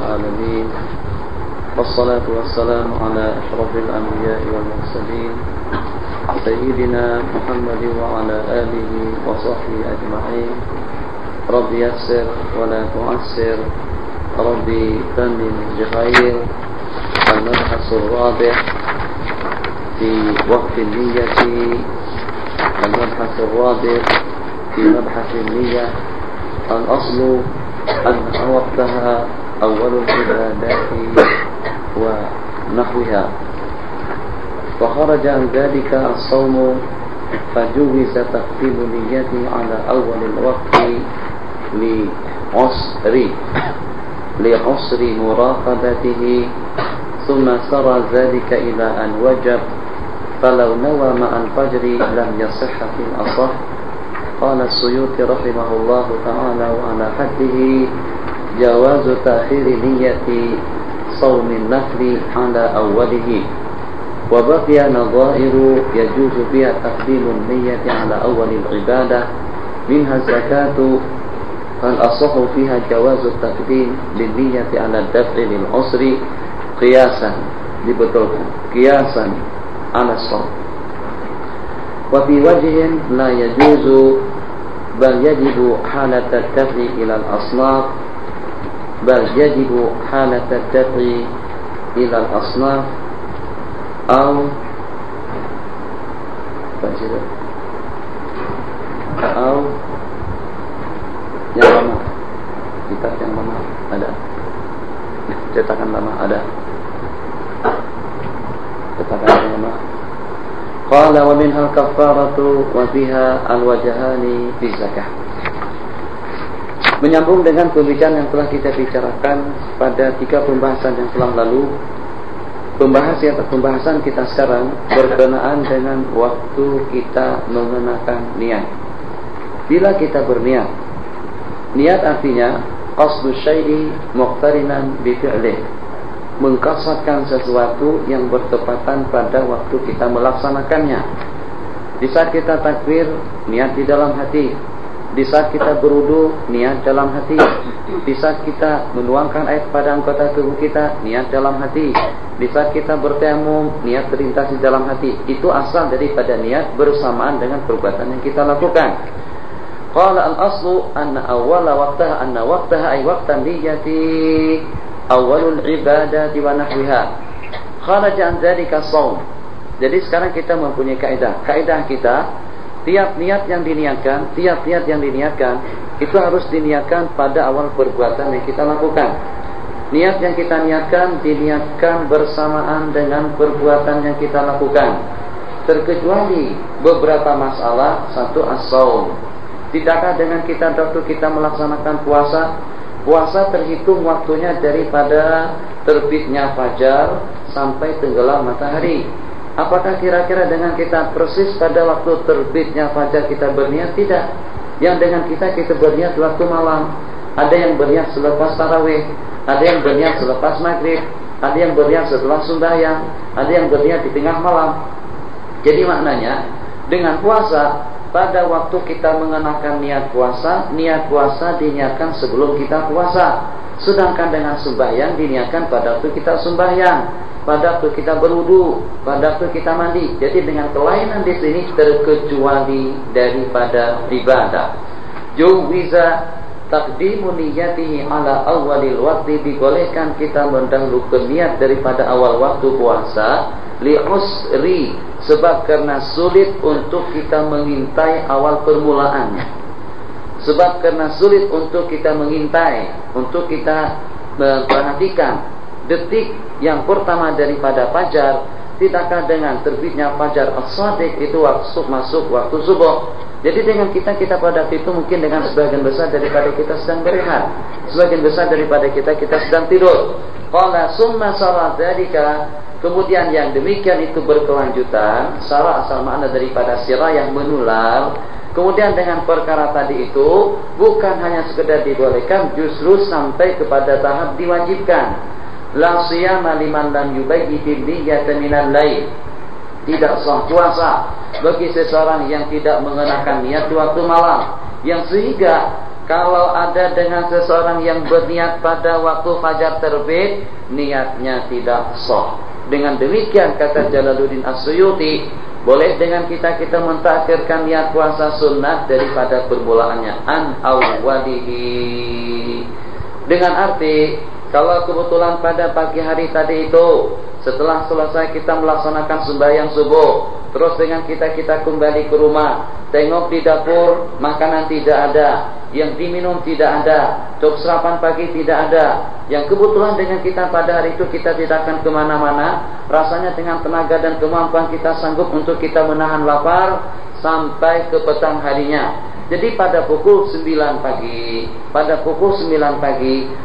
العالمين والصلاة والسلام على أشرف الأنبياء والمرسلين سيدنا محمد وعلى آله وصحبه أجمعين. رب يسر ولا تعسر، ربي تمم بخير. المبحث الرابع في وقت النية، المبحث الرابع في مبحث النية. الأصل أن وقتها أول العبادات ونحوها، وخرج عن ذلك الصوم فجوز تقديم النية على أول الوقت لعسر مراقبته، ثم سرى ذلك إلى أن وجب، فلو نوى مع الفجر لم يصح في الأصح. قال السيوطي رحمه الله تعالى: وعلى حده جواز تأخير نية صوم النفل على أوله، وبقي نظائر يجوز بها تقديم النية على أول العبادة، منها الزكاة، فالأصح فيها جواز التقديم للنية على الدفع للعسر قياسا على الصوم. وفي وجه لا يجوز بل يجب حالة الدفع إلى الأصناف، أو yang lama, kitab yang lama ada, cetakan lama ada, cetakan yang lama. Qala wa minha al-kaffaratu wa fiha al-wajhani fi zakah. Menyambung dengan pembicaraan yang telah kita bicarakan pada 3 pembahasan yang telah lalu, pembahasan kita sekarang berkenaan dengan waktu kita mengenakan niat. Bila kita berniat, niat artinya qasdu syai'i muqtarinan bi fi'lih, mengqasadkan sesuatu yang bertepatan pada waktu kita melaksanakannya. Di saat kita takbir, niat di dalam hati. Di saat kita berwudu, niat dalam hati. Di saat kita menuangkan air pada anggota tubuh kita, niat dalam hati. Di saat kita bertayamum, niat terlintas di dalam hati. Itu asal daripada niat bersamaan dengan perbuatan yang kita lakukan. Qala al-aslu anna awwala waqtaha ay waqtan niyati awalul ibadati wa nahwiha, kharaja an dzalika shaum. Jadi sekarang kita mempunyai kaidah kita, tiap niat yang diniatkan itu harus diniatkan pada awal perbuatan yang kita lakukan. Niat yang kita niatkan diniatkan bersamaan dengan perbuatan yang kita lakukan, terkecuali beberapa masalah. Satu, as-shaum. Tidakkah dengan kita waktu kita melaksanakan puasa terhitung waktunya daripada terbitnya fajar sampai tenggelam matahari. Apakah kira-kira dengan kita persis pada waktu terbitnya fajar kita berniat? Tidak. Yang dengan kita berniat waktu malam. Ada yang berniat selepas tarawih, ada yang berniat selepas maghrib, ada yang berniat setelah sembahyang, ada yang berniat di tengah malam. Jadi maknanya dengan puasa, pada waktu kita mengenakan niat puasa diniatkan sebelum kita puasa. Sedangkan dengan sembahyang diniatkan pada waktu kita sembahyang, pada waktu kita berwudu, pada waktu kita mandi. Jadi dengan kelainan di sini terkecuali daripada ibadah. Juwiza taqdimu niyatihi ala awalil waqti, dibolehkan kita mendahulukan niat daripada awal waktu puasa, li'usri, sebab karena sulit untuk kita mengintai awal permulaannya. Sebab karena sulit untuk kita mengintai, untuk kita memperhatikan detik yang pertama daripada fajar. Tidakkah dengan terbitnya fajar as-shadiq itu masuk waktu subuh. Jadi dengan kita pada waktu itu mungkin dengan sebagian besar daripada kita sedang berehat, sebagian besar daripada kita sedang tidur. Qala summa sara dzalika, kemudian yang demikian itu berkelanjutan. Sara asal makna daripada sirah yang menular. Kemudian dengan perkara tadi itu bukan hanya sekedar dibolehkan, justru sampai kepada tahap diwajibkan. La siyama liman lam yubayyi niyyata minal lail, tidak sah puasa bagi seseorang yang tidak mengenakan niat di waktu malam, yang sehingga kalau ada dengan seseorang yang berniat pada waktu fajar terbit, niatnya tidak sah. Dengan demikian kata Jalaluddin As-Suyuti, boleh dengan kita mentakhirkan niat puasa sunnah daripada permulaannya, an awwalihi. Dengan arti kalau kebetulan pada pagi hari tadi itu setelah selesai kita melaksanakan sembahyang subuh, terus dengan kita kembali ke rumah, tengok di dapur makanan tidak ada, yang diminum tidak ada, untuk sarapan pagi tidak ada, yang kebetulan dengan kita pada hari itu kita tidak akan kemana-mana, rasanya dengan tenaga dan kemampuan kita sanggup untuk kita menahan lapar sampai ke petang harinya. Jadi pada pukul 9 pagi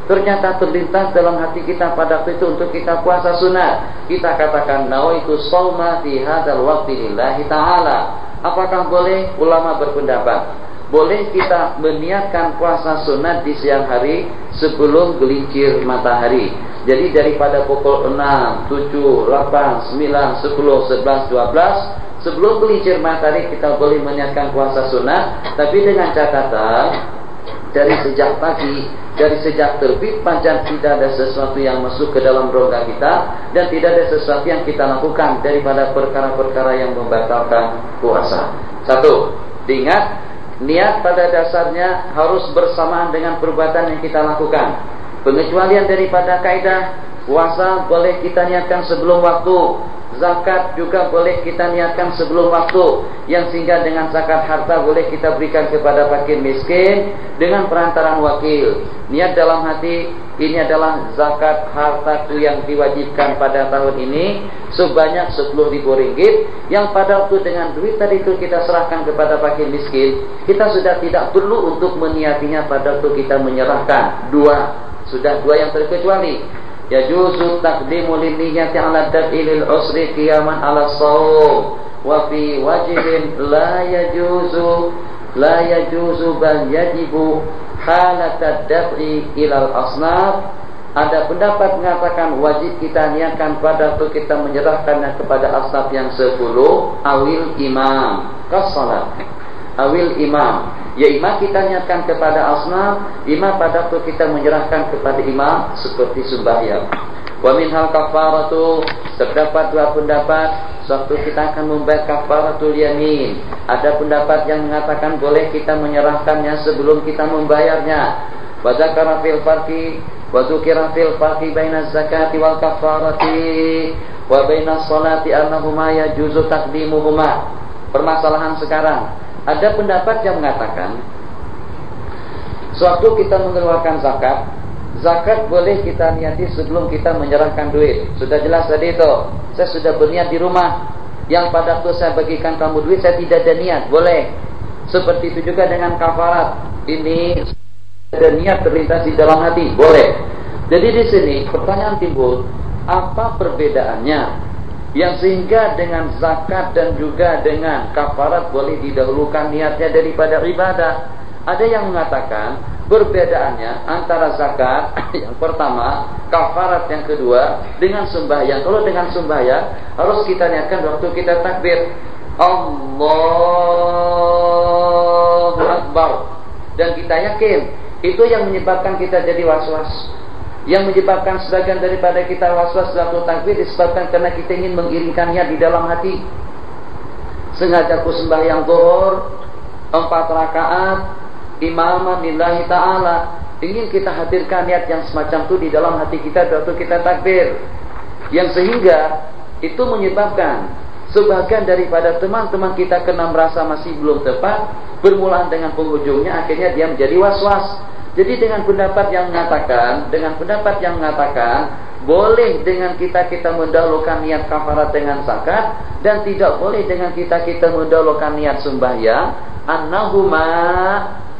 ternyata terlintas dalam hati kita pada waktu itu untuk kita puasa sunat. Kita katakan nawaitu shauma fi hadzal waqti lillahi ta'ala. Apakah boleh? Ulama berpendapat boleh kita meniatkan puasa sunat di siang hari sebelum gelincir matahari. Jadi daripada pukul 6, 7, 8, 9, 10, 11, 12 sebelum gelincir matahari kita boleh meniatkan puasa sunat, tapi dengan catatan dari sejak pagi, dari sejak terbit fajar tidak ada sesuatu yang masuk ke dalam rongga kita dan tidak ada sesuatu yang kita lakukan daripada perkara-perkara yang membatalkan puasa. Satu, diingat niat pada dasarnya harus bersamaan dengan perbuatan yang kita lakukan. Pengecualian daripada kaidah puasa boleh kita niatkan sebelum waktu. Zakat juga boleh kita niatkan sebelum waktu, yang sehingga dengan zakat harta boleh kita berikan kepada fakir miskin dengan perantaraan wakil. Niat dalam hati, ini adalah zakat hartaku yang diwajibkan pada tahun ini sebanyak 10.000 ringgit, yang pada waktu dengan duit tadi itu kita serahkan kepada fakir miskin. Kita sudah tidak perlu untuk meniatinya pada waktu kita menyerahkan. Sudah dua yang terkecuali. Yajuzu taqdimu linniyati ala daf'il usri qiyaman ala shaum wa fi wajhin la yajuzu bal yajibu halatad daf'i ilal asnaf. Ada pendapat mengatakan wajib kita niatkan pada waktu kita menyerahkannya kepada asnaf yang 10 awil imam kasalat awil imam, ya imam kita niatkan kepada asnaf, imam pada waktu kita menyerahkan kepada imam seperti sembahyang. Wa minhal kafaratu, terdapat dua pendapat, suatu kita akan membayar kafaratul yamin. Ada pendapat yang mengatakan boleh kita menyerahkannya sebelum kita membayarnya. Wa zakara fil farqi wa dzukira fil farqi baina zakati wal kafarati wa baina sholati annahuma yajuzu taqdimuhuma. Permasalahan sekarang, ada pendapat yang mengatakan sewaktu kita mengeluarkan zakat boleh kita niati sebelum kita menyerahkan duit. Sudah jelas tadi itu. Saya sudah berniat di rumah, yang pada waktu saya bagikan kamu duit saya tidak ada niat, boleh. Seperti itu juga dengan kafarat. Ini ada niat terlintas di dalam hati, boleh. Jadi di sini pertanyaan timbul, apa perbedaannya? Yang sehingga dengan zakat dan juga dengan kafarat boleh didahulukan niatnya daripada ibadah. Ada yang mengatakan perbedaannya antara zakat yang pertama, kafarat yang kedua, dengan sembahyang. Kalau dengan sembahyang harus kita niatkan waktu kita takbir Allahu Akbar, dan kita yakin itu yang menyebabkan kita jadi was-was. Yang menyebabkan sebagian daripada kita was-was waktu takbir disebabkan karena kita ingin mengiringkannya di dalam hati. Sengaja ku sembahyang zuhur 4 rakaat imaman lillahi ta'ala, ingin kita hadirkan niat yang semacam itu di dalam hati kita waktu kita takbir, yang sehingga itu menyebabkan sebagian daripada teman-teman kita kena merasa masih belum tepat, bermulaan dengan penghujungnya akhirnya dia menjadi was-was. Jadi dengan pendapat yang mengatakan boleh dengan kita mendahulukan niat kafarat dengan zakat, dan tidak boleh dengan kita mendahulukan niat sembahyang, annahuma,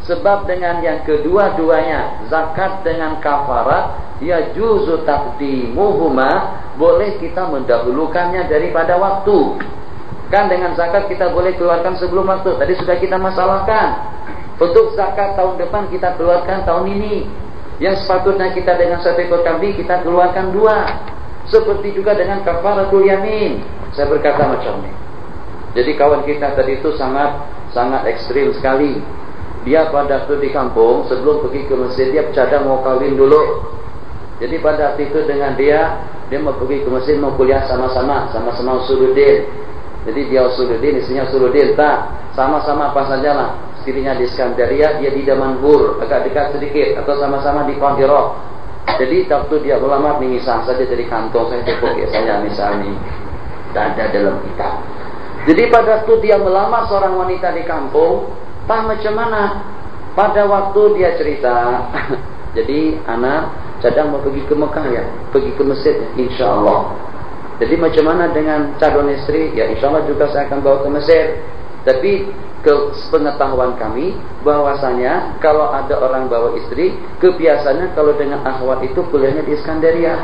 sebab dengan yang kedua-duanya zakat dengan kafarat yajuzu taqdimuhuma, boleh kita mendahulukannya daripada waktu. Kan dengan zakat kita boleh keluarkan sebelum waktu, tadi sudah kita masalahkan. Untuk zakat tahun depan kita keluarkan tahun ini, yang sepatutnya kita dengan 1 ekor kambing kita keluarkan 2. Seperti juga dengan kafaratul yamin. Saya berkata macam ini. Jadi kawan kita tadi itu sangat ekstrim sekali. dia pada waktu di kampung sebelum pergi ke masjid dia bercadang mau kawin dulu. Jadi pada waktu itu dengan dia mau pergi ke masjid mau kuliah sama-sama usuluddin. Jadi dia usuluddin, istrinya usuluddin, tak sama-sama apa sajalah. Istrinya di Iskandaria, dia di Damanhur, agak dekat sedikit, atau sama-sama di Qahiroh. Jadi waktu dia melamar nih, misal saja dari kantong saya cukup ya saya misalnya tak ada dalam kitab. Jadi pada waktu dia melamar seorang wanita di kampung, tak macam mana? Pada waktu dia cerita, jadi anak cadang mau pergi ke Mekah ya, pergi ke Mesir ya, insya Allah. Jadi macam mana dengan calon istri? Ya insya Allah juga saya akan bawa ke Mesir. Tapi pengetahuan kami bahwasanya kalau ada orang bawa istri, kebiasaannya kalau dengan akhwat itu kuliahnya di Iskandaria,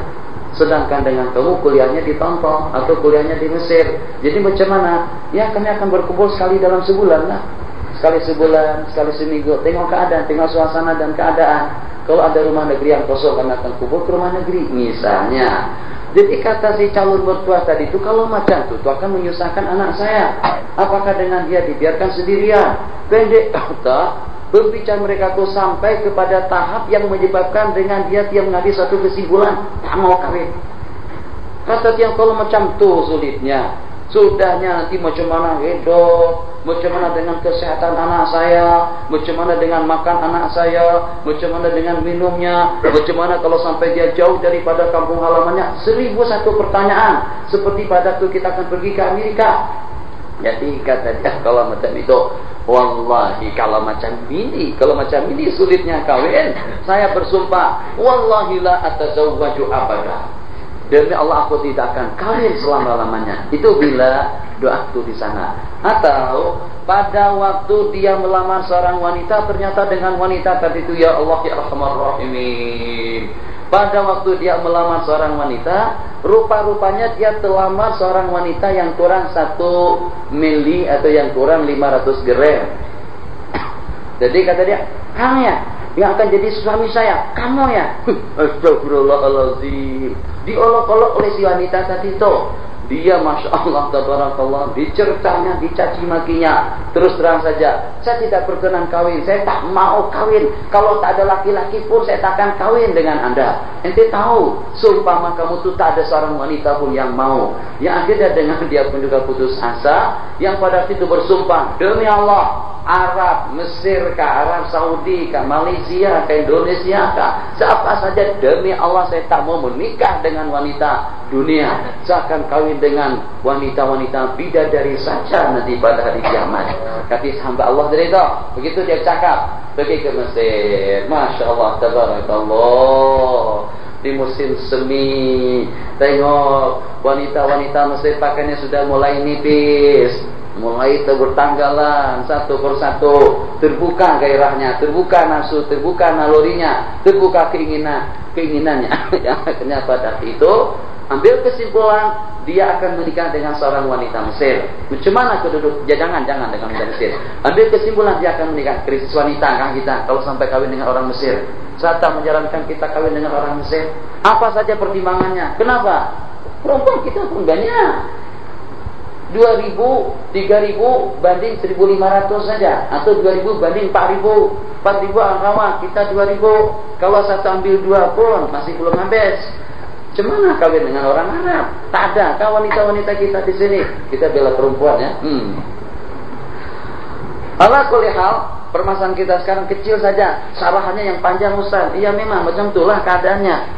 sedangkan dengan kamu kuliahnya di Tonton atau kuliahnya di Mesir. Jadi macam mana? Ya kami akan berkumpul sekali dalam sebulan lah, sekali sebulan, sekali seminggu. Tengok keadaan, tengok suasana dan keadaan. Kalau ada rumah negeri yang kosong, kami akan kumpul ke rumah negeri misalnya. Jadi kata si calon mertua tadi itu, kalau macam itu akan menyusahkan anak saya. Apakah dengan dia dibiarkan sendirian? Pendek tak? Berbicara mereka itu sampai kepada tahap yang menyebabkan dengan dia mengambil satu kesimpulan, tak mau kawin. Kata dia kalau macam itu sulitnya. Sudahnya nanti macam mana hidup, macam mana dengan kesehatan anak saya, macam mana dengan makan anak saya, macam mana dengan minumnya, macam mana kalau sampai dia jauh daripada kampung halamannya. 1001 pertanyaan. Seperti pada waktu kita akan pergi ke Amerika. Jadi kata dia kalau macam itu, wallahi kalau macam ini sulitnya kawin, saya bersumpah, wallahi la atazawwaju abada. Demi Allah aku tidak akan kawin selama-lamanya. Itu bila doa itu di sana. Atau pada waktu dia melamar seorang wanita, ternyata dengan wanita tadi itu, ya Allah ya Arhamar Rahimin. Pada waktu dia melamar seorang wanita, rupa-rupanya dia telamar seorang wanita yang kurang 1 mili atau yang kurang 500 gram. Jadi kata dia, kamu ya yang akan jadi suami saya, kamu ya. Astagfirullahaladzim. Diolok-olok oleh si wanita tadi itu. Dia Masya Allah tabarakallah, dicercanya, dicaci makinya. Terus terang saja, saya tidak berkenan kawin, saya tak mau kawin. Kalau tak ada laki-laki pun saya tak akan kawin dengan anda. Ente tahu, seumpama kamu tu tak ada seorang wanita pun yang mau. Yang akhirnya dengan dia pun juga putus asa. Yang pada itu bersumpah, demi Allah, Arab, Mesir, ke Arab Saudi, ke Malaysia, ke Indonesia, ke siapa saja, demi Allah saya tak mau menikah dengan wanita dunia. Saya akan kawin dengan wanita-wanita bidadari saja nanti pada hari kiamat. Kata hamba Allah dari itu. Begitu dia cakap, pergi ke Mesir. Masya Allah, tabarakallah. Di musim semi, tengok wanita-wanita Mesir pakaiannya sudah mulai nipis, mulai bertanggalan satu persatu, terbuka gairahnya, terbuka nafsu, terbuka nalurinya, terbuka keinginannya. Yang akhirnya pada itu ambil kesimpulan dia akan menikah dengan seorang wanita Mesir. Macam mana keduduk? Jangan dengan wanita Mesir. Ambil kesimpulan dia akan menikah. Krisis wanita kan kita kalau sampai kawin dengan orang Mesir. Saya tak menjalankan kita kawin dengan orang Mesir. Apa saja pertimbangannya? Kenapa? Perempuan kita pun banyak. 2.000, 3.000 banding 1.500 saja, atau 2.000 banding 4.000, 4.000 kawan kita 2.000. Kalau satu ambil 2 pun masih belum habis. Cemana kawin dengan orang Arab? Tak ada. Kan wanita-wanita kita di sini. Kita bela perempuan ya. Ala kulli hal, permasalahan kita sekarang kecil saja. Sarahannya yang panjang Ustaz. Iya memang macam itulah keadaannya.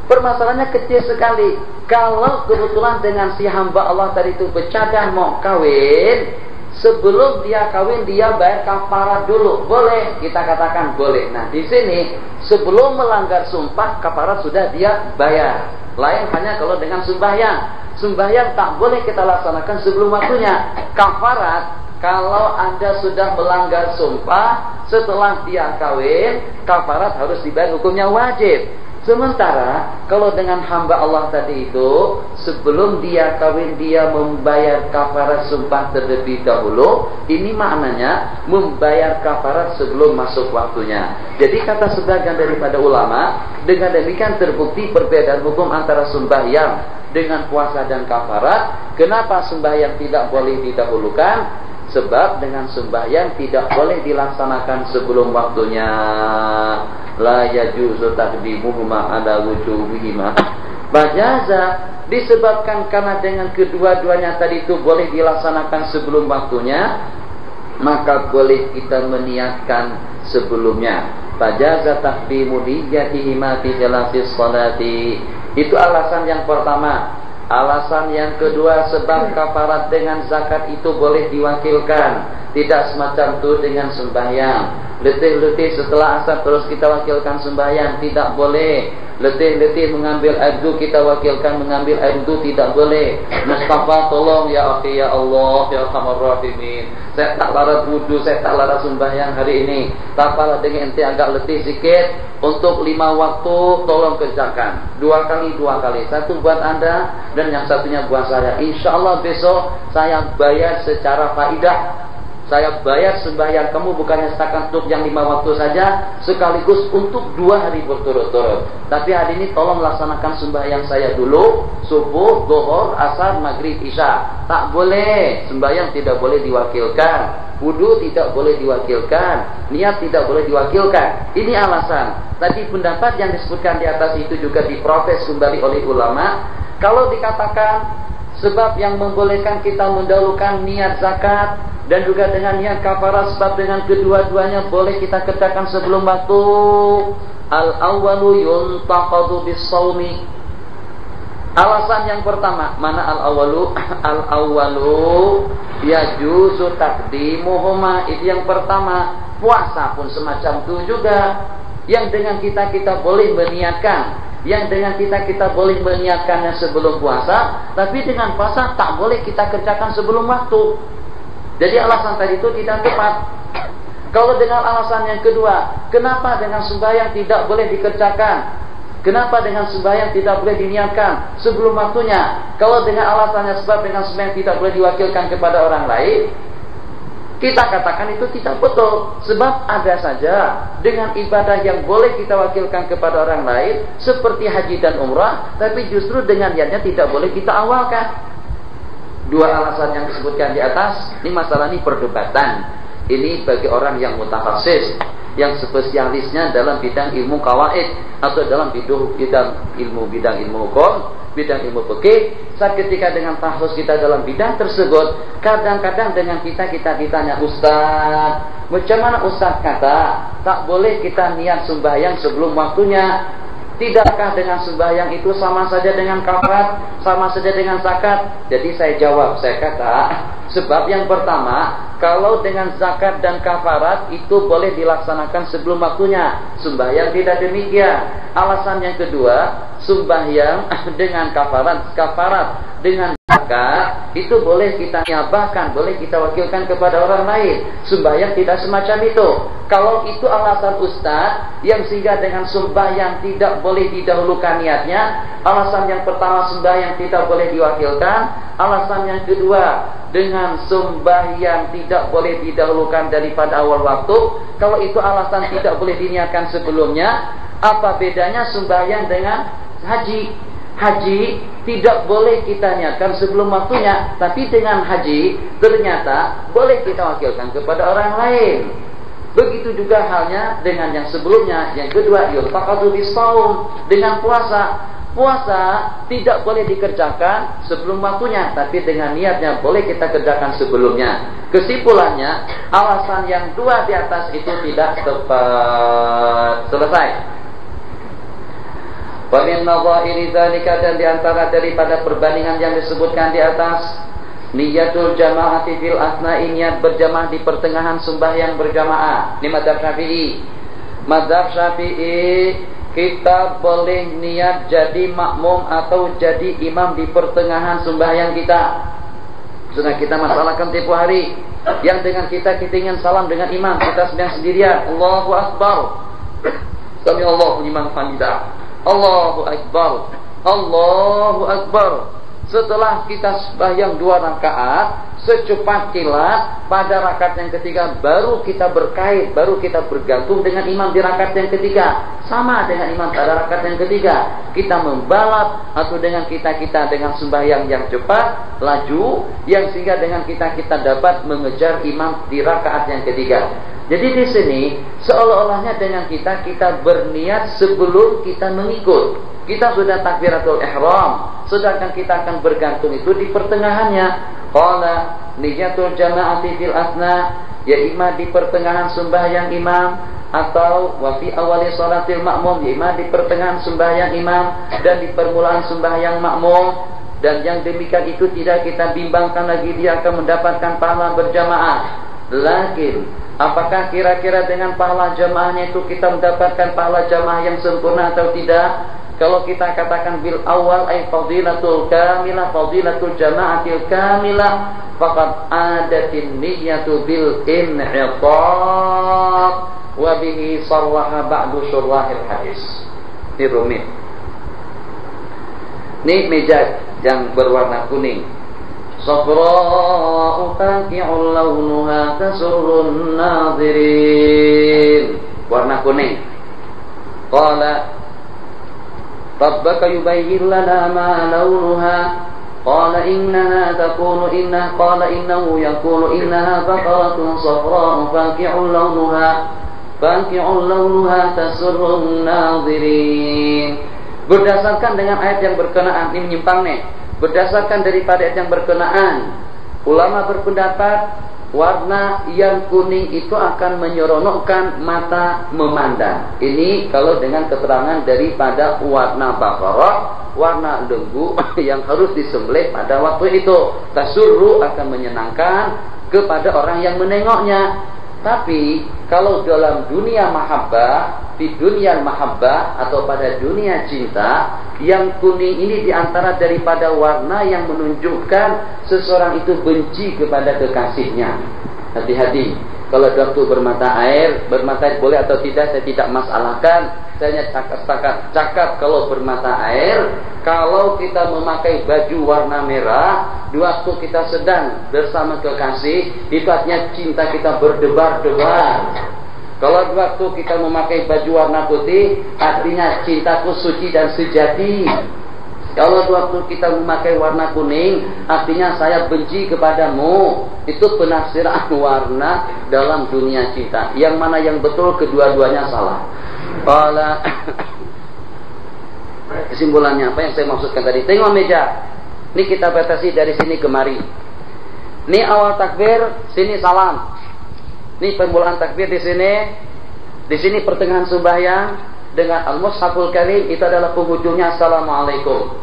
Permasalahannya kecil sekali. Kalau kebetulan dengan si hamba Allah tadi itu bercadang mau kawin, sebelum dia kawin dia bayar kafarat dulu. Boleh, kita katakan boleh. Nah, di sini sebelum melanggar sumpah kafarat sudah dia bayar. Lain hanya kalau dengan sembahyang. Sembahyang tak boleh kita laksanakan sebelum waktunya. Kafarat kalau Anda sudah melanggar sumpah setelah dia kawin, kafarat harus dibayar, hukumnya wajib. Sementara kalau dengan hamba Allah tadi itu, sebelum dia kawin dia membayar kafarat sumpah terlebih dahulu. Ini maknanya membayar kafarat sebelum masuk waktunya. Jadi kata sebagian daripada ulama, dengan demikian terbukti perbedaan hukum antara sembahyang dengan puasa dan kafarat. Kenapa sembahyang tidak boleh didahulukan? Sebab dengan sembahyang tidak boleh dilaksanakan sebelum waktunya. La yajuzu taqdimuhuma ala wujuhihima. Fajaza, disebabkan karena dengan kedua-duanya tadi itu boleh dilaksanakan sebelum waktunya, maka boleh kita meniatkan sebelumnya. Fajaza taqdimu niyyatihima fi thalathis salati. Itu alasan yang pertama. Alasan yang kedua, sebab kafarat dengan zakat itu boleh diwakilkan. Tidak semacam itu dengan sembahyang. Letih-letih setelah asar terus kita wakilkan sembahyang, tidak boleh. Letih-letih mengambil air wudu, kita wakilkan mengambil air wudu, tidak boleh. Mustafa, tolong ya akhi, ya Allah, ya Arhamar Rahimin, saya tak larat wudu, saya tak larat sembahyang hari ini. Tapalah dengan ente agak letih sedikit, untuk 5 waktu tolong kerjakan 2 kali, 1 buat anda dan yang satunya buat saya. Insya Allah besok saya bayar secara faidah. Saya bayar sembahyang kamu bukannya setakat untuk yang 5 waktu saja, sekaligus untuk 2 hari berturut-turut. Tapi hari ini tolong laksanakan sembahyang saya dulu, subuh, zuhur, asar, maghrib, isya. Tak boleh, sembahyang tidak boleh diwakilkan, wudu tidak boleh diwakilkan, niat tidak boleh diwakilkan. Ini alasan. Tadi pendapat yang disebutkan di atas itu juga diprotes kembali oleh ulama. Kalau dikatakan sebab yang membolehkan kita mendahulukan niat zakat dan juga dengan niat kafarah, sebab dengan kedua-duanya boleh kita kerjakan sebelum waktu. Al-awwalu yuntaqadu bis-shaumi. Alasan yang pertama, mana al-awwalu? Al-awwalu yajuzu taqdimuhuma. Itu yang pertama. Puasa pun semacam itu juga. Yang dengan kita boleh meniatkan, yang dengan kita boleh meniatkannya sebelum puasa, tapi dengan puasa tak boleh kita kerjakan sebelum waktu. Jadi alasan tadi itu tidak tepat. Kalau dengan alasan yang kedua, kenapa dengan sembahyang tidak boleh dikerjakan? Kenapa dengan sembahyang tidak boleh diniatkan sebelum waktunya? Kalau dengan alasannya sebab dengan sembahyang tidak boleh diwakilkan kepada orang lain, kita katakan itu tidak betul. Sebab ada saja dengan ibadah yang boleh kita wakilkan kepada orang lain, seperti haji dan umrah, tapi justru dengan niatnya tidak boleh kita awalkan. 2 alasan yang disebutkan di atas, ini masalah ini perdebatan. Ini bagi orang yang mutakhasis, yang spesialisnya dalam bidang ilmu qawaid atau dalam bidang ilmu hukum, bidang ilmu fikih. Saat ketika dengan tahus kita dalam bidang tersebut, kadang-kadang dengan kita ditanya, Ustaz, macam mana Ustaz kata tak boleh kita niat sembahyang sebelum waktunya? Tidakkah dengan sembahyang itu sama saja dengan kafarat, sama saja dengan zakat? Jadi saya jawab, saya kata, sebab yang pertama, kalau dengan zakat dan kafarat itu boleh dilaksanakan sebelum waktunya, sembahyang tidak demikian. Alasan yang kedua, sembahyang dengan kafarat dengan zakat itu boleh kita nyabahkan, boleh kita wakilkan kepada orang lain. Sembahyang tidak semacam itu. Kalau itu alasan Ustaz yang sehingga dengan sembahyang tidak boleh didahulukan niatnya, alasan yang pertama sembahyang tidak boleh diwakilkan, alasan yang kedua dengan sembahyang tidak boleh didahulukan daripada awal waktu. Kalau itu alasan tidak boleh diniatkan sebelumnya, apa bedanya sembahyang dengan haji? Haji tidak boleh kita niatkan sebelum waktunya, tapi dengan haji ternyata boleh kita wakilkan kepada orang lain. Begitu juga halnya dengan yang sebelumnya. Yang kedua, yuntaqadu bis-shaum, dengan puasa. Puasa tidak boleh dikerjakan sebelum waktunya, tapi dengan niatnya boleh kita kerjakan sebelumnya. Kesimpulannya, alasan yang 2 di atas itu tidak tepat. Selesai. Wa min nadha'iri dzalika, dan diantara daripada perbandingan yang disebutkan di atas, niyatul jama'ati fil asna'i, niat berjamaah di pertengahan sembahyang berjamaah. Ini mazhab Syafi'i. Mazhab Syafi'i, kita boleh niat jadi makmum atau jadi imam di pertengahan sembahyang kita. Sudah kita masalahkan tempoh hari, yang dengan kita ingin salam dengan imam, kita sembahyang sendirian, Allahu Akbar, Sami Allahu liman hamidah, Allahu Akbar, Allahu Akbar, setelah kita sembahyang 2 rakaat, secepat kilat pada rakaat yang ketiga baru kita berkait, baru kita bergantung dengan imam di rakaat yang ketiga. Sama dengan imam pada rakaat yang ketiga, kita membalap atau dengan kita dengan sembahyang yang cepat, laju, yang sehingga dengan kita dapat mengejar imam di rakaat yang ketiga. Jadi di sini seolah-olahnya dengan kita berniat sebelum kita mengikut. Kita sudah takbiratul ihram, sedangkan kita akan bergantung itu di pertengahannya. Qala niyatul jama'ati fil asna, ya imma di pertengahan sembahyang imam, atau wa fi awali sholatil ma'mum, ya imma di pertengahan sembahyang imam dan di permulaan sembahyang makmum. Dan yang demikian itu tidak kita bimbangkan lagi dia akan mendapatkan pahala berjamaah. Lakin apakah kira-kira dengan pahala jamaahnya itu kita mendapatkan pahala jamaah yang sempurna atau tidak? Kalau kita katakan bil awal ay fadilatul kamilah, fadilatul jama'atil kamilah, faqad adatin niyyatu bil in'ithaq wa bihi sarraha ba'du syurahil hadis. Ini rumit. Ini meja yang berwarna kuning. Safra'u faqi'ul launuha tasurrun nadhirin. Warna kuning. Qala Rabbaka yubayyin lana ma launuha. Qala innaha takunu innaha qala innahu yaqulu innaha baqaratun safra'u faqi'ul launuha tasurrun nadhirin. Berdasarkan dengan ayat yang berkenaan, ini menyimpang nih. Berdasarkan daripada ayat yang berkenaan, ulama berpendapat warna yang kuning itu akan menyeronokkan mata memandang. Ini kalau dengan keterangan daripada warna baqarah, warna lembu yang harus disembelih pada waktu itu. Tasurru akan menyenangkan kepada orang yang menengoknya. Tapi kalau dalam dunia mahabbah, di dunia mahabbah atau pada dunia cinta, yang kuning ini diantara daripada warna yang menunjukkan seseorang itu benci kepada kekasihnya. Hati-hati. Kalau waktu bermata air boleh atau tidak, saya tidak masalahkan. Saya cakap kalau bermata air, kalau kita memakai baju warna merah, di waktu kita sedang bersama kekasih, itu artinya cinta kita berdebar-debar. Kalau di waktu kita memakai baju warna putih, artinya cintaku suci dan sejati. Kalau di waktu kita memakai warna kuning, artinya saya benci kepadamu. Itu penafsiran warna dalam dunia cinta. Yang mana yang betul, kedua-duanya salah. Qala kesimpulannya apa yang saya maksudkan tadi? Tengok meja. Ini kita batasi dari sini kemari. Ini awal takbir, sini salam. Ini permulaan takbir di sini. Di sini pertengahan sembahyang dengan al-mushaful karim, itu adalah penghujungnya assalamualaikum.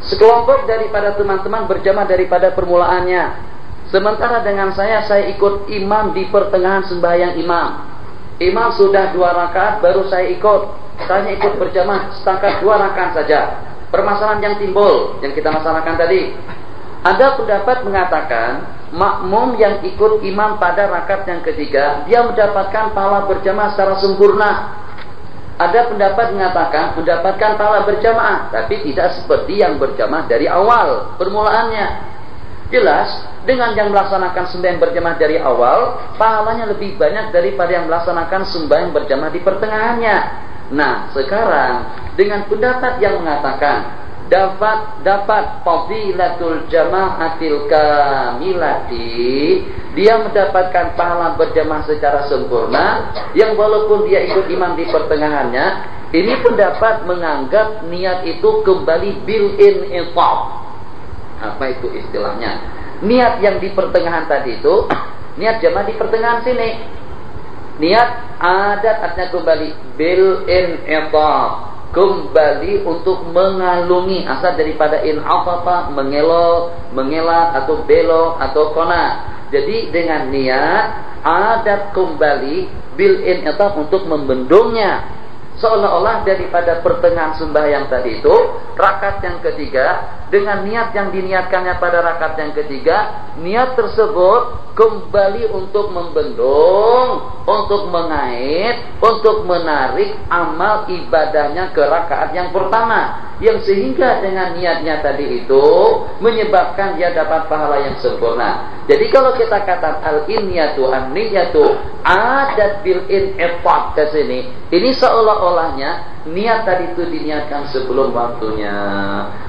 Sekelompok daripada teman-teman berjamaah daripada permulaannya. Sementara dengan saya ikut imam di pertengahan sembahyang imam. Imam sudah 2 rakaat baru saya ikut. Saya ikut berjamaah setakat 2 rakaat saja. Permasalahan yang timbul, yang kita masalahkan tadi. Ada pendapat mengatakan makmum yang ikut imam pada rakaat yang ketiga, dia mendapatkan pahala berjamaah secara sempurna. Ada pendapat mengatakan mendapatkan pahala berjamaah, tapi tidak seperti yang berjamaah dari awal permulaannya. Jelas, dengan yang melaksanakan sembahyang berjamaah dari awal, pahalanya lebih banyak daripada yang melaksanakan sembahyang berjamaah di pertengahannya. Nah, sekarang dengan pendapat yang mengatakan dapat fadilatul jama'atil kamilati, dia mendapatkan pahala berjamaah secara sempurna, yang walaupun dia ikut imam di pertengahannya, ini pendapat menganggap niat itu kembali bil-in infaq. Apa itu istilahnya? Niat yang di pertengahan tadi itu, niat jamaah di pertengahan sini. Niat adat artinya kembali bil-in infaq, kembali untuk mengalungi, asal daripada in'afafa, mengelak atau belok atau kona. Jadi dengan niat adat kembali bil-in infaq untuk membendungnya. Seolah-olah daripada pertengahan sembahyang tadi itu, rakaat yang ketiga, dengan niat yang diniatkannya pada rakaat yang ketiga, niat tersebut kembali untuk membendung, untuk mengait, untuk menarik amal ibadahnya ke rakaat yang pertama. yang sehingga dengan niatnya tadi itu menyebabkan dia dapat pahala yang sempurna. Jadi kalau kita kata al-inniyatu an-niyatu adat bil in'itaq ke sini, ini seolah-olahnya niat tadi itu diniatkan sebelum waktunya.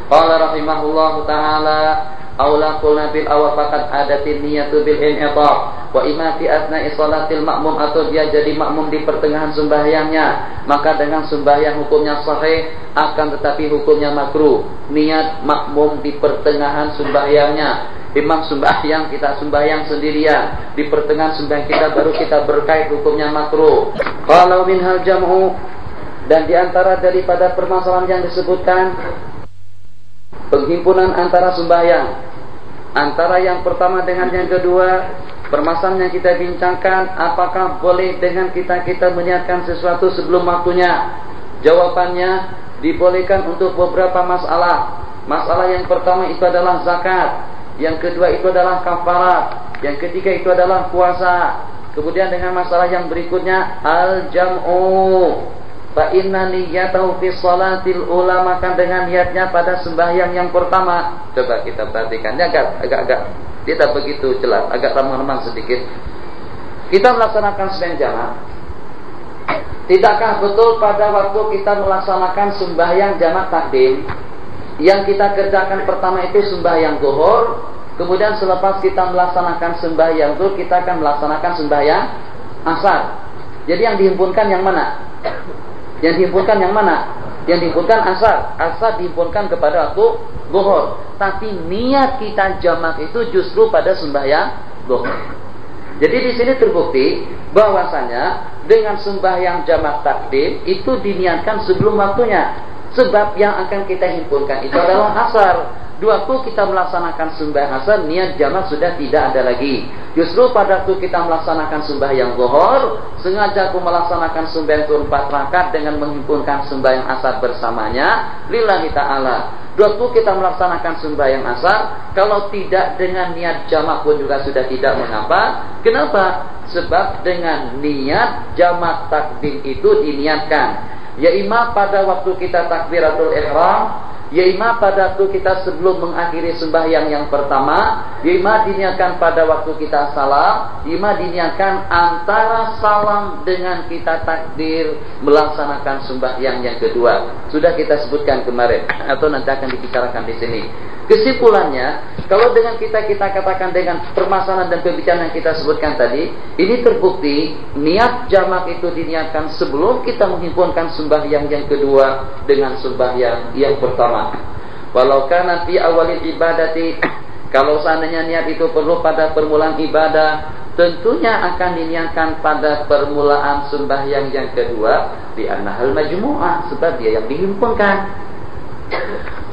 Qala rahimahullahu taala aula qulna bil awal faqad adatin niyatu bil in'itaq wa imma fi asna'i salatil ma'mum, atau dia jadi makmum di pertengahan sembahyangnya, maka dengan sembahyang hukumnya sahih, akan tetapi hukumnya makruh. Niat makmum di pertengahan sembahyangnya, imam sembahyang, kita sembahyang sendirian, di pertengahan sembahyang kita baru kita berkait, hukumnya makruh. Kalau minhal jam'u, dan diantara daripada permasalahan yang disebutkan penghimpunan antara sembahyang, antara yang pertama dengan yang kedua. Permasalahan yang kita bincangkan, apakah boleh dengan kita meniatkan sesuatu sebelum waktunya? Jawabannya, dibolehkan untuk beberapa masalah. Masalah yang pertama itu adalah zakat, yang kedua itu adalah kafarat, yang ketiga itu adalah puasa. Kemudian dengan masalah yang berikutnya al-jam'u, fa inna niyyatahu fi shalatil ula, maka dengan niatnya pada sembahyang yang pertama. Coba kita perhatikan, agak tidak begitu jelas, agak remang-remang sedikit. Kita melaksanakan sembahyang jamaah. Tidakkah betul pada waktu kita melaksanakan sembahyang jamaah takdim, yang kita kerjakan pertama itu sembahyang zuhur, kemudian selepas kita melaksanakan sembahyang zuhur, kita akan melaksanakan sembahyang asar. Jadi yang dihimpunkan yang mana? Yang dihimpunkan yang mana? Yang dihimpunkan asar. Asar dihimpunkan kepada waktu zuhur. Tapi niat kita jamak itu justru pada sembahyang zuhur. Jadi di sini terbukti bahwasanya dengan sembahyang jamak takdim itu diniatkan sebelum waktunya. Sebab yang akan kita himpunkan itu adalah asar. Di waktu kita melaksanakan sembahyang asar, niat jamak sudah tidak ada lagi. Justru pada waktu kita melaksanakan sembahyang zuhur, sengaja aku melaksanakan sembahyang zuhur 4 rakaat dengan menghimpunkan sembahyang asar bersamanya lillahi ta'ala. Di waktu kita melaksanakan sembahyang asar, kalau tidak dengan niat jamak pun juga sudah tidak mengapa. Kenapa? Sebab dengan niat jamak takdim itu diniatkan, ya imma pada waktu kita takbiratul ihram, ya imma pada waktu kita sebelum mengakhiri sembahyang yang pertama, ya imma diniatkan pada waktu kita salam, ya imma diniatkan antara salam dengan kita takdir melaksanakan sembahyang yang kedua. Sudah kita sebutkan kemarin, atau nanti akan dibicarakan di sini. Kesimpulannya, kalau dengan kita katakan dengan permasalahan dan pembicaraan yang kita sebutkan tadi, ini terbukti niat jamak itu diniatkan sebelum kita menghimpunkan sembahyang yang kedua dengan sembahyang yang pertama. Walau kana fi awalil ibadati, kalau seandainya niat itu perlu pada permulaan ibadah, tentunya akan diniatkan pada permulaan sembahyang yang kedua, di annahal majmu'ah, sebab dia yang dihimpunkan.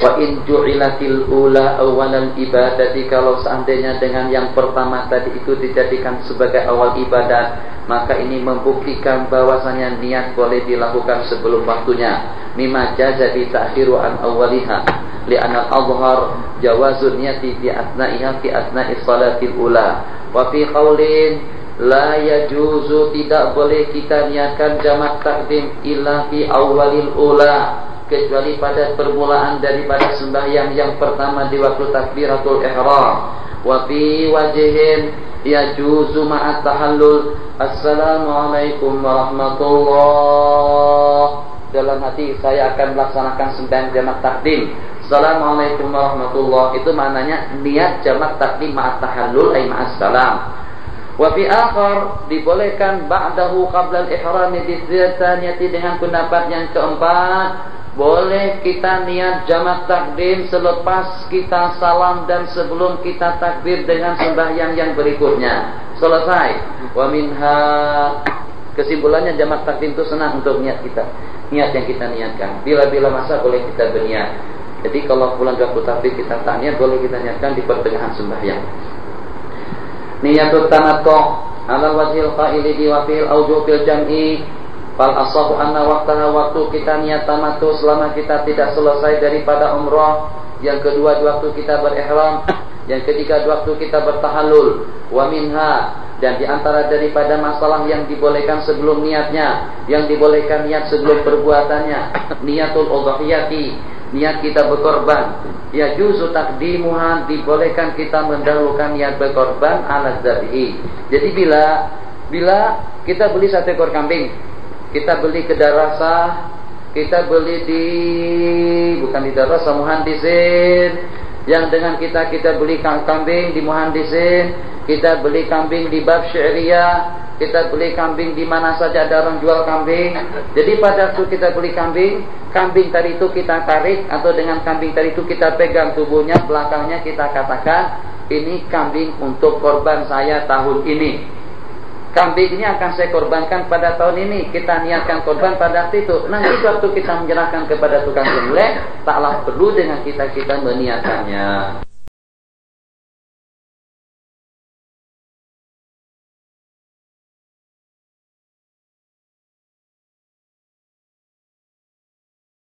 Wa in ju'ilatil ula awalal ibadati, kalau seandainya dengan yang pertama tadi itu dijadikan sebagai awal ibadat, maka ini membuktikan bahwasanya niat boleh dilakukan sebelum waktunya. Mimma jaza bi ta'khiru an awwaliha li'anna al-azhar jawazun niyati fi asna'iha fi asna'i salatil ula. Wa fi qaulin la yajuzu, tidak boleh kita niatkan jamak takdim illa fi awwalil ula, kecuali pada permulaan daripada sembahyang yang pertama di waktu takbiratul ihram. Wa fi wajhin yajuzu ma'at tahallul assalamualaikum warahmatullah. Dalam hati saya akan melaksanakan sembahyang jamak takdim, assalamualaikum warahmatullah, itu maknanya niat jamak takdim ma'at tahallul ay ma'as salam. Wa fi akhar, dibolehkan ba'dahu qabla al-ihram bidzatiyati, dengan pendapat yang keempat, boleh kita niat jamak takdim selepas kita salam dan sebelum kita takbir dengan sembahyang yang berikutnya. Selesai. Wa minha, kesimpulannya jamak takdim itu senang untuk niat kita, niat yang kita niatkan. Bila-bila masa boleh kita berniat. Jadi kalau pulang waktu takbir kita tak niat, boleh kita niatkan di pertengahan sembahyang. Niyatut tamattu ala wajhil qaili bi wa fil awjubil jam'i, fal asahu anna waqtaha, waktu kita niat tamattu selama kita tidak selesai daripada umrah, yang kedua di waktu kita berihram, yang ketiga di waktu kita bertahallul. Wa minha, dan di antara daripada masalah yang dibolehkan sebelum niatnya, yang dibolehkan niat sebelum perbuatannya, niatul udhiyati, niat kita berkorban. Ya juzu takdimuhan, dibolehkan kita mendahulukan niat berkorban ala zabihi. Jadi bila kita beli satu ekor kambing, kita beli ke darasah, kita beli bukan di darasah, muhandisin, yang dengan kita beli kambing di muhandisin, kita beli kambing di bab syariah, kita beli kambing di mana saja ada orang jual kambing. Jadi pada waktu kita beli kambing tadi itu kita tarik, atau dengan kambing tadi itu kita pegang tubuhnya, belakangnya kita katakan, ini kambing untuk korban saya tahun ini. Kambing ini akan saya korbankan pada tahun ini. Kita niatkan korban pada waktu itu. Nanti waktu kita menyerahkan kepada tukang sembelih, taklah perlu dengan kita meniatkannya.